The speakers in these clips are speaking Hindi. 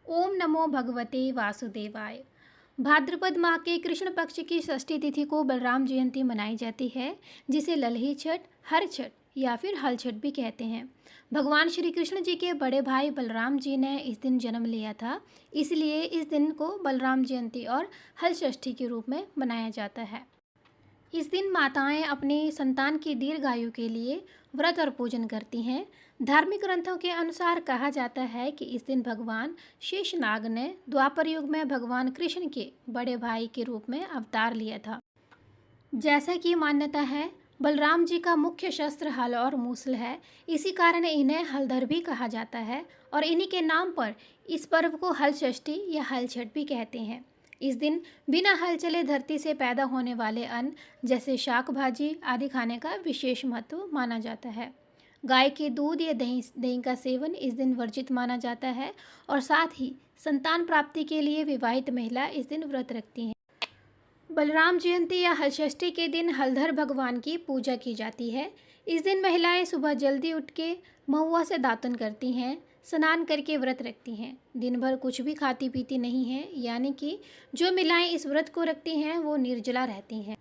ओम नमो भगवते वासुदेवाय। भाद्रपद माह के कृष्ण पक्ष की षष्ठी तिथि को बलराम जयंती मनाई जाती है, जिसे लल्ही छठ, हर छठ या फिर हल छठ भी कहते हैं। भगवान श्री कृष्ण जी के बड़े भाई बलराम जी ने इस दिन जन्म लिया था, इसलिए इस दिन को बलराम जयंती और हल षष्ठी के रूप में मनाया जाता है। इस दिन माताएं अपनी संतान की दीर्घायु के लिए व्रत और पूजन करती हैं। धार्मिक ग्रंथों के अनुसार कहा जाता है कि इस दिन भगवान शेषनाग ने द्वापर युग में भगवान कृष्ण के बड़े भाई के रूप में अवतार लिया था। जैसा कि मान्यता है, बलराम जी का मुख्य शस्त्र हल और मूसल है, इसी कारण इन्हें हलधर भी कहा जाता है और इन्हीं के नाम पर इस पर्व को हल षष्ठी या हल छठ भी कहते हैं। इस दिन बिना हल चले धरती से पैदा होने वाले अन्न जैसे शाक भाजी आदि खाने का विशेष महत्व माना जाता है। गाय के दूध या दही का सेवन इस दिन वर्जित माना जाता है और साथ ही संतान प्राप्ति के लिए विवाहित महिला इस दिन व्रत रखती हैं। बलराम जयंती या हलषष्ठी के दिन हलधर भगवान की पूजा की जाती है। इस दिन महिलाएं सुबह जल्दी उठ के महुआ से दातुन करती हैं, स्नान करके व्रत रखती हैं। दिन भर कुछ भी खाती पीती नहीं हैं, यानी कि जो महिलाएं इस व्रत को रखती हैं वो निर्जला रहती हैं।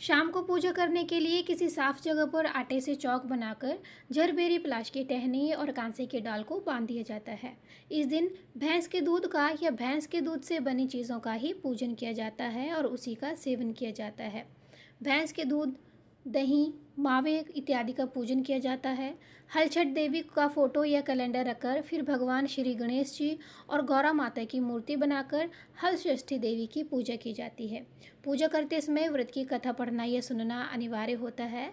शाम को पूजा करने के लिए किसी साफ जगह पर आटे से चौक बनाकर झरबेरी पलाश की टहनी और कांसे के डाल को बांध दिया जाता है। इस दिन भैंस के दूध का या भैंस के दूध से बनी चीज़ों का ही पूजन किया जाता है और उसी का सेवन किया जाता है। भैंस के दूध, दही, मावे इत्यादि का पूजन किया जाता है। हलछठ देवी का फोटो या कैलेंडर रखकर फिर भगवान श्री गणेश जी और गौरा माता की मूर्ति बनाकर हल षष्ठी देवी की पूजा की जाती है। पूजा करते समय व्रत की कथा पढ़ना या सुनना अनिवार्य होता है।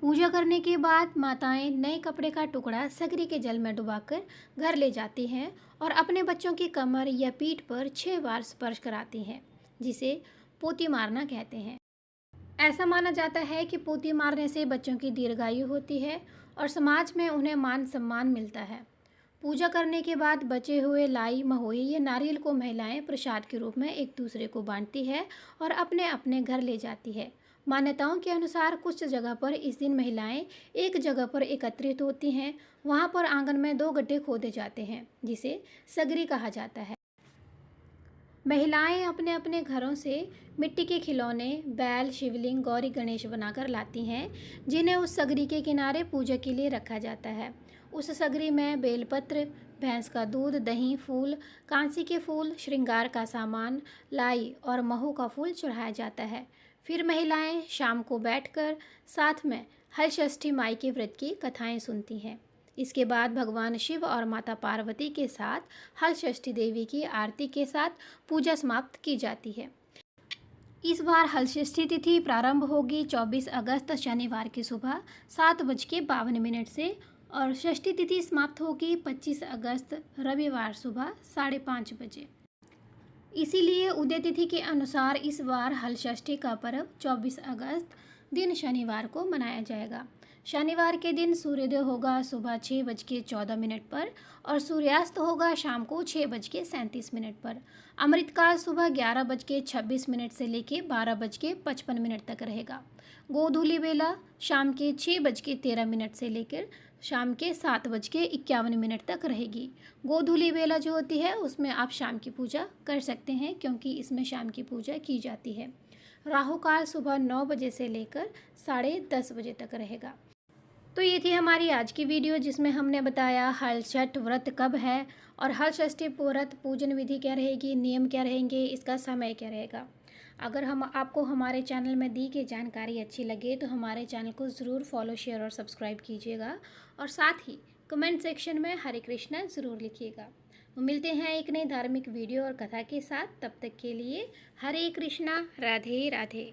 पूजा करने के बाद माताएं नए कपड़े का टुकड़ा सकरी के जल में डुबाकर घर ले जाती हैं और अपने बच्चों की कमर या पीठ पर 6 बार स्पर्श कराती हैं, जिसे पोती मारना कहते हैं। ऐसा माना जाता है कि पोती मारने से बच्चों की दीर्घायु होती है और समाज में उन्हें मान सम्मान मिलता है। पूजा करने के बाद बचे हुए लाई, महोई या नारियल को महिलाएं प्रसाद के रूप में एक दूसरे को बांटती है और अपने अपने घर ले जाती है। मान्यताओं के अनुसार कुछ जगह पर इस दिन महिलाएं एक जगह पर एकत्रित होती हैं। वहां पर आंगन में 2 गड्ढे खोदे जाते हैं, जिसे सगरी कहा जाता है। महिलाएं अपने अपने घरों से मिट्टी के खिलौने, बैल, शिवलिंग, गौरी, गणेश बनाकर लाती हैं, जिन्हें उस सगरी के किनारे पूजा के लिए रखा जाता है। उस सगरी में बेलपत्र, भैंस का दूध, दही, फूल, कांसी के फूल, श्रृंगार का सामान, लाई और महू का फूल चढ़ाया जाता है। फिर महिलाएं शाम को बैठकर साथ में हल षष्ठी माई के व्रत की कथाएं सुनती हैं। इसके बाद भगवान शिव और माता पार्वती के साथ हल षष्ठी देवी की आरती के साथ पूजा समाप्त की जाती है। इस बार हल षष्ठी तिथि प्रारंभ होगी 24 अगस्त शनिवार की सुबह 7:52 से और षष्ठी तिथि समाप्त होगी 25 अगस्त रविवार सुबह 5:30 बजे। इसीलिए उदय तिथि के अनुसार इस बार हल षष्ठी का पर्व 24 अगस्त दिन शनिवार को मनाया जाएगा। शनिवार के दिन सूर्योदय होगा सुबह 6:14 पर और सूर्यास्त होगा शाम को 6:37 पर। अमृतकाल सुबह 11:26 से लेकर 12:55 तक रहेगा। गोधूली बेला शाम के 6:13 से लेकर शाम के 7:51 तक रहेगी। गोधूली बेला जो होती है उसमें आप शाम की पूजा कर सकते हैं, क्योंकि इसमें शाम की पूजा की जाती है। राहु काल सुबह 9 बजे से लेकर 10:30 बजे तक रहेगा। तो ये थी हमारी आज की वीडियो, जिसमें हमने बताया हल छठ व्रत कब है और हल षष्ठी व्रत पूजन विधि क्या रहेगी, नियम क्या रहेंगे, इसका समय क्या रहेगा। अगर हम आपको हमारे चैनल में दी गई जानकारी अच्छी लगे तो हमारे चैनल को ज़रूर फॉलो, शेयर और सब्सक्राइब कीजिएगा और साथ ही कमेंट सेक्शन में हरे कृष्णा ज़रूर लिखिएगा। मिलते हैं एक नई धार्मिक वीडियो और कथा के साथ। तब तक के लिए हरे कृष्णा, राधे राधे।